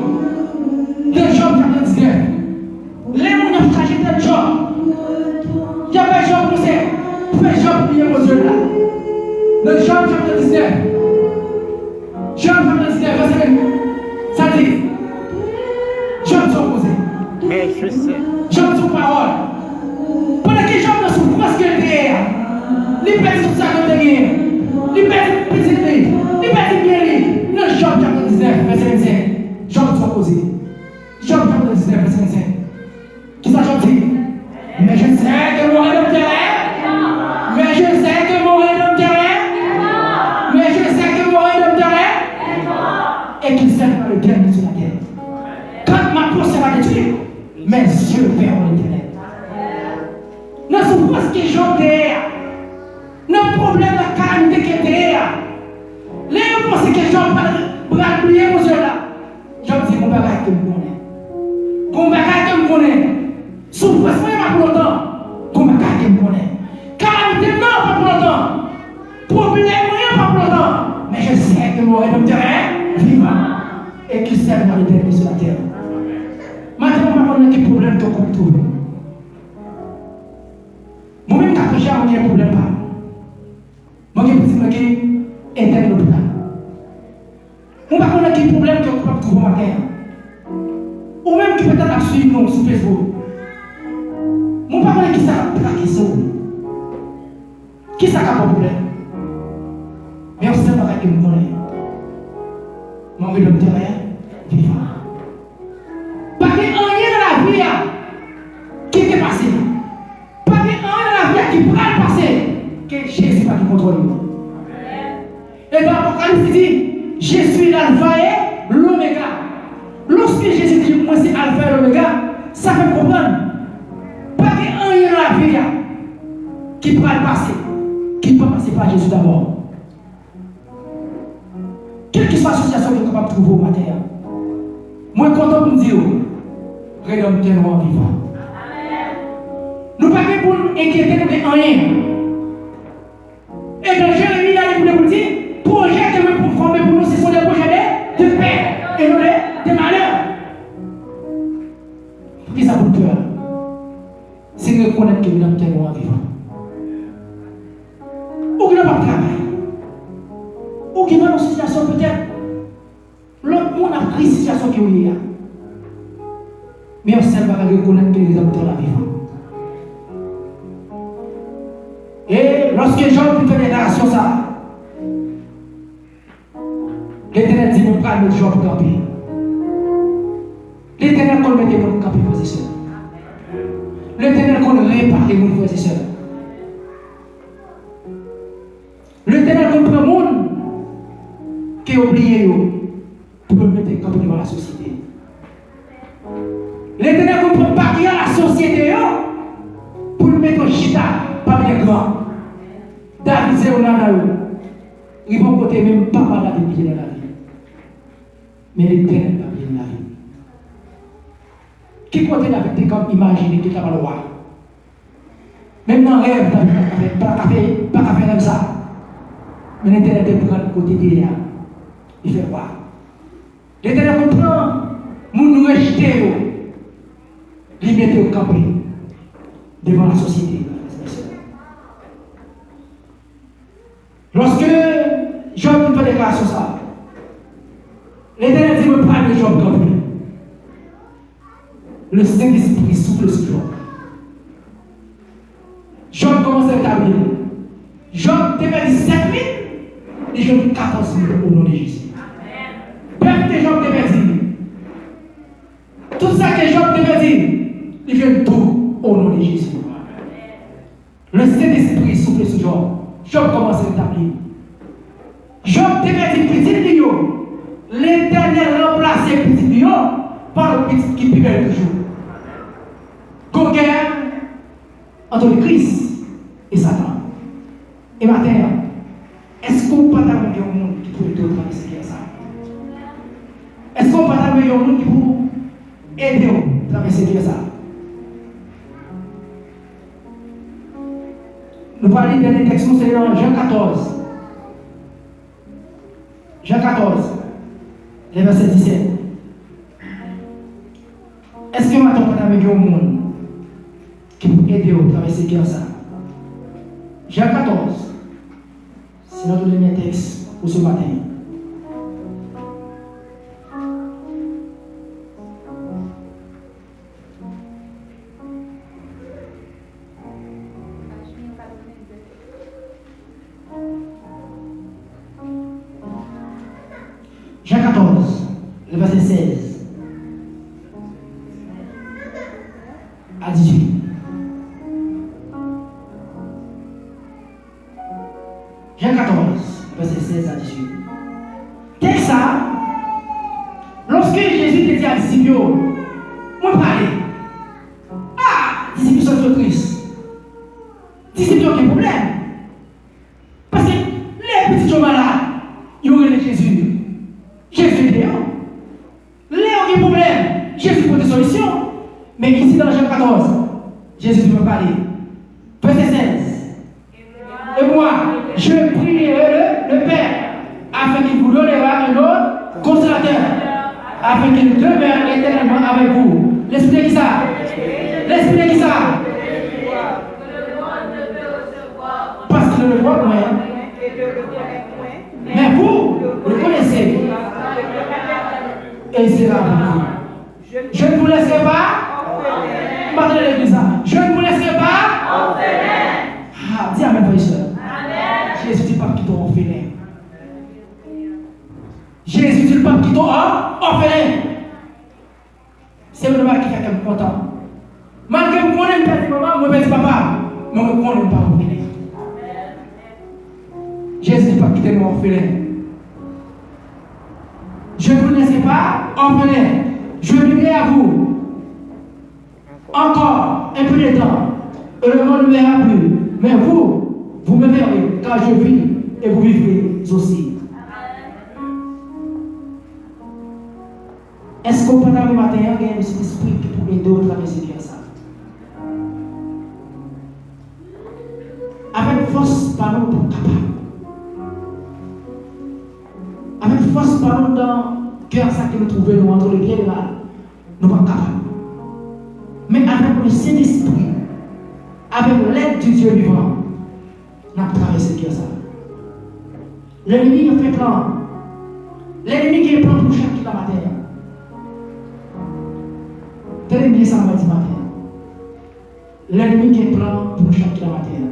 Dans Jean chapitre 19. Les gens ont changé de Jean. Il y avait Jean conseil. Fais Jean prier aux yeux là. Dans Jean chapitre 19. Jean chapitre 19, verset 20. Ça dit. Jean sont posés. Mais je sais. Jean sont parole. Pendant que Jean ne souffre que le derrière. Il perd tout ça que le derrière. Il perd une petite vie. Il perd une bien vie. Dans Jean chapitre 19, verset 25. Jean sont posés. Jean chapitre 19, verset 25. Qui ça Jean dit? Mais je sais que mon rédempteur est. Mais je sais que mon rédempteur est. Mais je sais que mon rédempteur est. Et qu'il sert par le dernier sur la terre. Quand ma peau sera détruite, mes yeux verront l'éternel. Ne souffrance qui j'en derrière. Ne problème de calamité qui est derrière. Les gens pensent que j'en parle oublier mon Dieu là. J'en dis qu'on va arrêter de me connaître. Qu'on va arrêter de me connaître. Souffrance, moi, il m'a pour longtemps. Qu'on va arrêter de me connaître. et qu'il serve à l'éternité sur la terre. Maintenant, on va voir quel problème tu as trouvé. Moi-même, quand j'ai un problème, moi, je me dis que c'est un l'hôpital. On va voir quel problème tu as trouvé matin. Ou même qui peut-être suivre nous sur Facebook. On va voir qui ça a question. Qui ça a un problème? Mais on sait pas que nous connaissons. Mon vie de terrain, vivant. Parce qu'il n'y a rien dans la vie qui est passé. Parce qu'il n'y a rien dans la vie qui pourra passer. Que Jésus va nous contrôler. Et dans l'Apocalypse, il dit je suis l'alpha et l'oméga. Lorsque Jésus dit moi c'est alpha et l'oméga, ça fait comprendre. Parce qu'il n'y a rien dans la vie qui pourra passer. Qui ne peut passer par Jésus d'abord. Quelle que soit la situation que vous êtes capable de trouver au matin, moi je suis content de me dire, rédempteur vivant. Nous ne pouvons pas nous inquiéter de rien. Et dans Jérémie, il vous dire, projet que nous pouvons former pour nous, ce sont des projets de paix et non de malheur. Pour qui ça vous peur? C'est de reconnaître que nous sommes tellement vivants. Ou que nous n'avons pas de travail. Ou qui va dans une situation peut-être, l'autre monde a pris une situation qui est là. Mais on sait pas reconnaître que les hommes sont là vivants. Et lorsque Job fait une déclaration, ça, l'Éternel dit, mon frère, notre Job pour camper. L'Éternel qu'on mette mon camper, frères et sœurs. L'Éternel qu'on répare mon frères et sœurs. L'Éternel qu'on prend le monde qui est oublié pour le mettre camper dans la société. L'Éternel qu'on prend partir à la société pour le mettre au chita parmi les grands. David, c'est un anaï. Ils vont côté même pas mal la vie dans la vie. Mais l'Éternel va bien la vie. Qui côté David t'es comme imaginer que tu as le roi. Même dans le rêve, pas qu'à faire comme ça. Mais l'Éternel te prend le côté derrière. Il fait quoi? L'Éternel comprend. Nous rejeter. Il met au campé devant la société. Lorsque Job fait déclaration ça, l'Éternel dit me parle de Job campé. Le Saint-Esprit souffle sur Job. Job commence à établir. Job devait 7 000 et Job 14 000 au nom de Jésus. Père de Job devait dire. Tout ça que Job devait dire, il vient tout au nom de Jésus. Le Saint-Esprit souffle sur Job. Job commence à établir. Job devait dire petit lion. L'Éternel remplace petit lion par le petit qui pivelle toujours. Guerre entre le Christ et Satan. Et maintenant, est-ce qu'on peut avoir un monde qui peut te traverser ça? Est-ce qu'on peut avoir un monde qui peut aider à traverser ça? Nous parlons d'un dernier texte, c'est dans Jean 14. Jean 14, le verset 17. Est-ce que maintenant on peut avec un monde qui peut aider à traverser ça? Jean 14, c'est notre dernier texte pour ce matin. Jean 14, le verset 16 à 18. Jean 14, verset 16 à 18. Dès ça, lorsque Jésus te dit à disciples, moi parler. Ah, disciples sont tristes. Disciples ont un problème. Parce que les petits gens malades, ils ont eu Jésus. Jésus est dehors. Léon a un problème. Jésus pour des solutions. Mais ici dans Jean 14, Jésus peut parler. Verset 16. Et moi, je prierai le Père afin qu'il vous donnera un autre consolateur. afin qu'il demeure éternellement avec vous. L'esprit qui ça? L'esprit qui ça? Parce que le voit moins. Mais vous, le connaissez. Et il sera avec vous. Je ne vous laisserai pas. Parlez l'église. Je ne vous laisserai pas. Ah, dis amen, frère et soeur. Jésus dit pas qu'il t'ont orphelin. Jésus dit pas qu'il t'ont orphelin. C'est le mal qui fait qu'elle est content. Malgré que vous connaissez pas maman, moi je papa, mais je ne connais pas orphelin. Jésus dit pas qu'il t'ont orphelin. Je ne vous laisserai pas orphelin. Je viendrai à vous. Encore un peu de temps. Et le monde ne verra plus. Mais vous, vous me verrez, car je vis et vous vivrez aussi. Est-ce qu'on peut le matin, il y a cet esprit qui pourrait aider à traverser ça? Avec force, parlons pour capable. Avec force, parlons dans le cœur, ça que nous trouvons entre le bien et le mal. Nous ne sommes pas capables. Mais avec le Saint-Esprit, avec l'aide du Dieu vivant, nous avons traversé le cœur ça. L'ennemi a fait plan. L'ennemi qui est plan pour chaque matin. Tenez bien ça le matin. L'ennemi qui est plan pour chaque matin.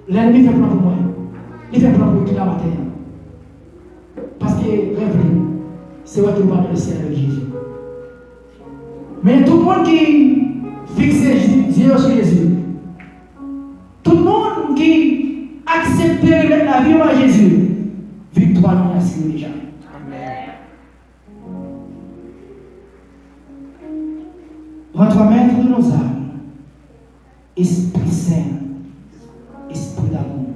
L'ennemi fait plan pour moi. Il fait plan pour qui la matin. Parce que rêve, c'est vrai qu'il va dans le ciel avec Jésus. Mais tout le monde qui fixe les yeux sur Jésus, tout le monde qui accepte la vie à Jésus, victoire nous assure déjà. Votre maître de nos âmes, Esprit Saint, Esprit d'amour,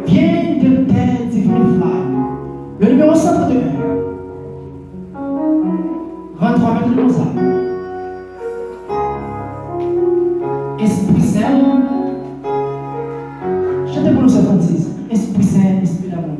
viens de tes divines flammes. Le numéro 131. Votre maître de nos âmes, Esprit Saint, chantez pour nous 56. Esprit Saint, Esprit d'amour.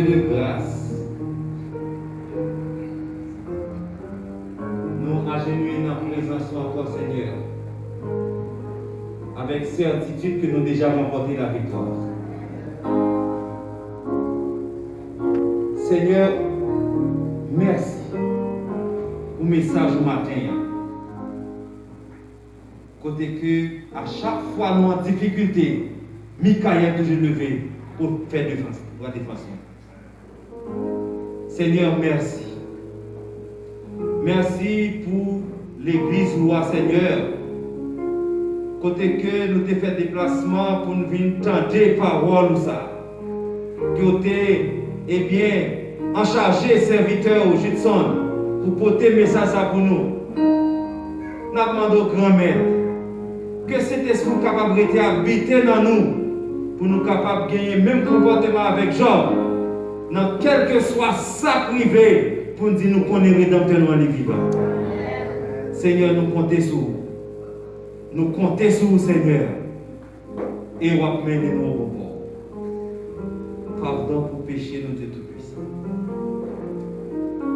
Dieu de grâce, nous agenouillons en présence encore, Seigneur, avec certitude que nous déjà remporté la victoire. Seigneur, merci pour le message au matin. Côté que, à chaque fois nous en difficulté, Michael toujours levé pour faire défense, pour la défense. Seigneur, merci. Merci pour l'église loi, Seigneur. Côté que nous t'ai fait déplacement pour nous venir tenter parole ou ça. Que t'es, eh bien, en chargé serviteur au Judson pour porter message pour nous. Nous demandons au grand maître que cet esprit capable d'habiter dans nous pour nous capables de gagner le même comportement avec Job. Dans quel que soit ça privé, pour nous dire nous connaissons rédempteur dans les vivants. Seigneur, nous comptons sur vous. Nous comptons sur vous, Seigneur. Et on va mener nous au repos. Pardon pour pécher, nous Dieu Tout-Puissant.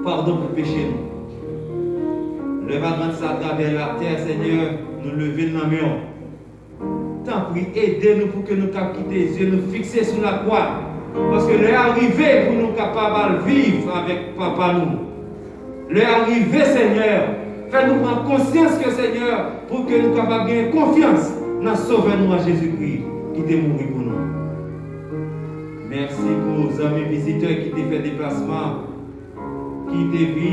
Pardon pour pécher, nous. Le vagant de ça travers la terre, Seigneur, nous lever la main. Tant pis, aidez-nous pour que nous captions les yeux, nous fixer sur la croix. Parce que l'heure arrivée pour nous capables de vivre avec Papa nous. L'heure arrivée, Seigneur, fais-nous prendre conscience que, Seigneur, pour que nous capables de gagner confiance dans Sauveur-nous à Jésus-Christ qui est mort pour nous. Merci pour nos amis visiteurs qui t'ont fait déplacement, qui t'ont vu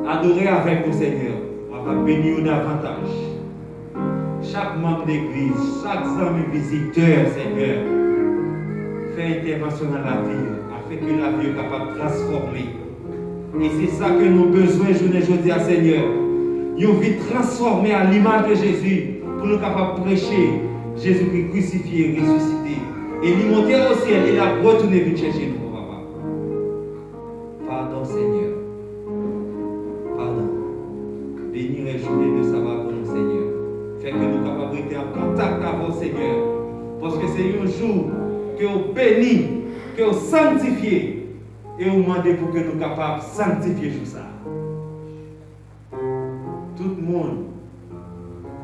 adorer avec nous, Seigneur. On va bénir davantage. Chaque membre d'église, chaque ami visiteur, Seigneur, fait intervention dans la vie, afin que la vie soit capable de transformer. Et c'est ça que nous avons besoin aujourd'hui, Seigneur. Une vie transformée à l'image de Jésus, pour nous capables de prêcher Jésus-Christ crucifié et ressuscité. Et lui monter au ciel et la retourner vite chercher nous, Papa. Pardon, Seigneur. Pardon. Bénir les journées de sabbat pour nous, Seigneur. Fait que nous capables d'être en contact avec vous, Seigneur. Parce que c'est un jour que vous bénissez, que vous sanctifiez. Et vous demandez pour que nous soyons capables de sanctifier tout ça. Tout le monde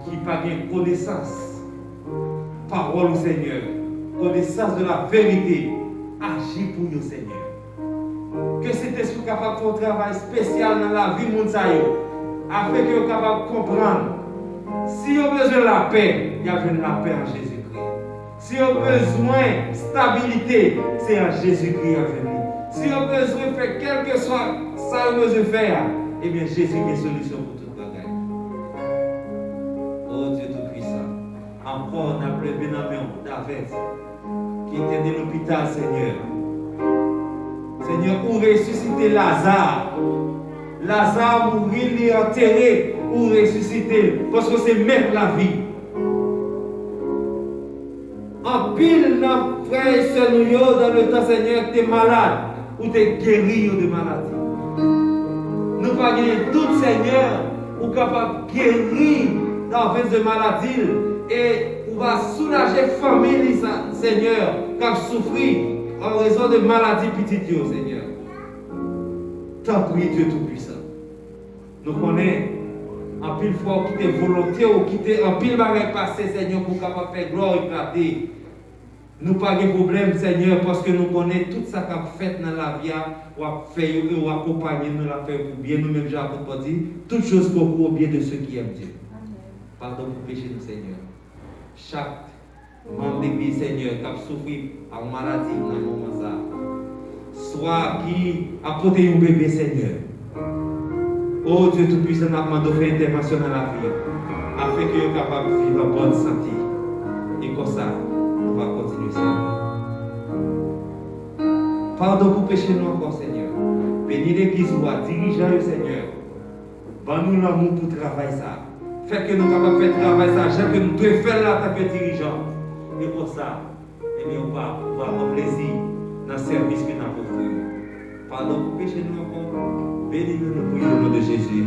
qui n'a pas de connaissance, parole au Seigneur, connaissance de la vérité, agit pour nous, Seigneur. Que cet esprit soit capable de faire un travail spécial dans la vie de monde, afin que vous soyez capable de comprendre. Si vous avez besoin de la paix, il y a besoin de la paix en Jésus-Christ. Si vous avez besoin de stabilité, c'est en Jésus-Christ à venir. Si vous avez besoin de faire quel que soit ça que vous besoin de faire, eh bien Jésus est une solution pour toute bagaille. Oh Dieu Tout-Puissant, encore on a plevé dans David qui était dans l'hôpital, Seigneur. Seigneur, pour ressusciter Lazare. Lazare mourir, il est enterré, ou ressusciter, parce que c'est même la vie. En pile, nos frères et sœurs, dans le temps, Seigneur, tu es malade, ou tu es guéri de maladie. Nous ne pas gagner tout, Seigneur, ou capable de guérir dans de maladie, et on va soulager la famille, Seigneur, qui a souffert en raison de maladies petites, Seigneur. Tant pis, Dieu Tout-Puissant. Nous connaissons en pile fois qui tes volonté ou qui tes en pile bagaille passé, Seigneur, pour capable faire gloire éclater. Nous pas de problème, Seigneur, parce que nous connaissons tout ça qu'a fait dans la vie, ou a fait ou accompagner nous la faire pour bien nous-mêmes, j'ai apporté dire, toutes choses pour bien de ceux qui aiment Dieu. Pardon pour pécher nous, Seigneur. Chaque membre d'église, Seigneur, qui a souffert en maladie dans le moment ça, soit qui a porté un bébé, Seigneur. Oh Dieu Tout-Puissant, nous avons demandé faire intervention dans la vie, afin que nous soyons capables de vivre en bonne santé. Et comme ça, on va continuer, Seigneur. Pardon pour pécher nous encore, Seigneur. Bénis l'église, dirigeant, Seigneur. Donne-nous l'amour pour travailler ça. Fait que nous sommes capables de faire travail ça, j'ai que nous devons faire là en tant que dirigeant. Et pour ça, eh bien, on va avoir plaisir dans le service que nous avons offert. Pardon pour pécher nous encore. Bénis-nous pour le nom de Jésus.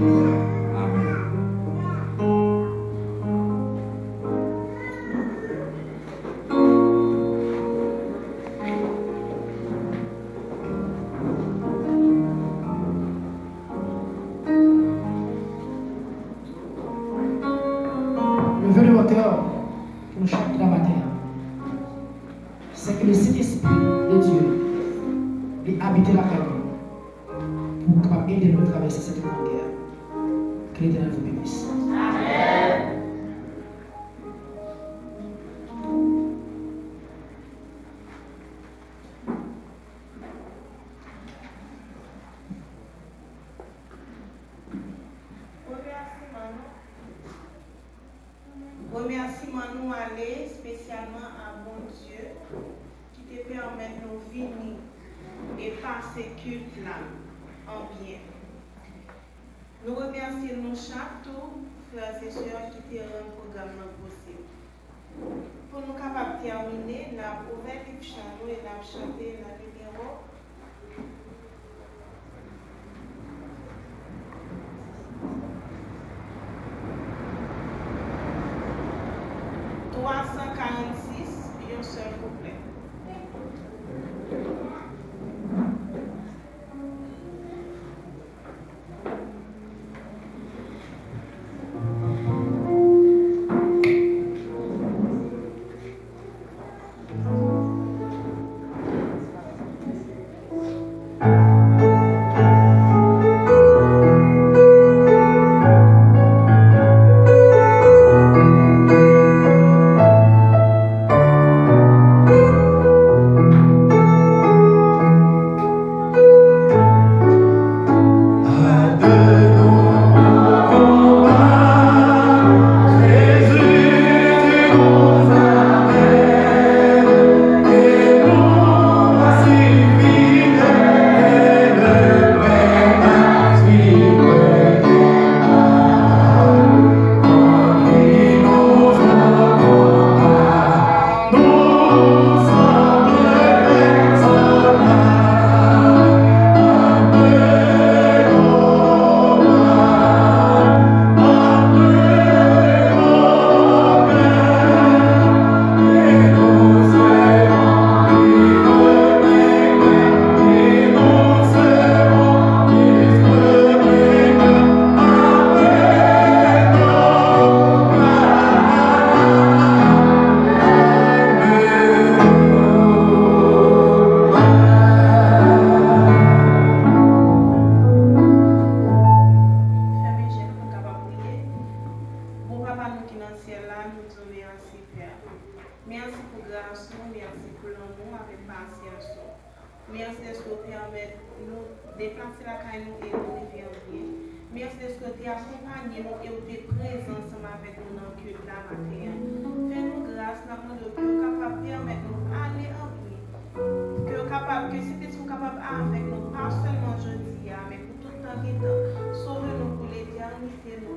Amen. pour nous chaque matin, c'est que le Saint-Esprit de Dieu est habité la terre pour capable aider nous à traverser cette grande guerre. Que l'Éternel vous bénisse. Amen. Remerciement nous aller spécialement à bon Dieu qui te permet de nous venir et passer culte là en bien. Nous remercions nous chaque tour, frères et sœurs, qui te rendent le programme possible. Pour nous capables de terminer, nous avons ouvert le chant et nous avons chanté la numéro 346, un seul couplet. Avec nous, pas seulement jeudi, mais pour tout le temps qui est, sauve-nous pour l'éternité.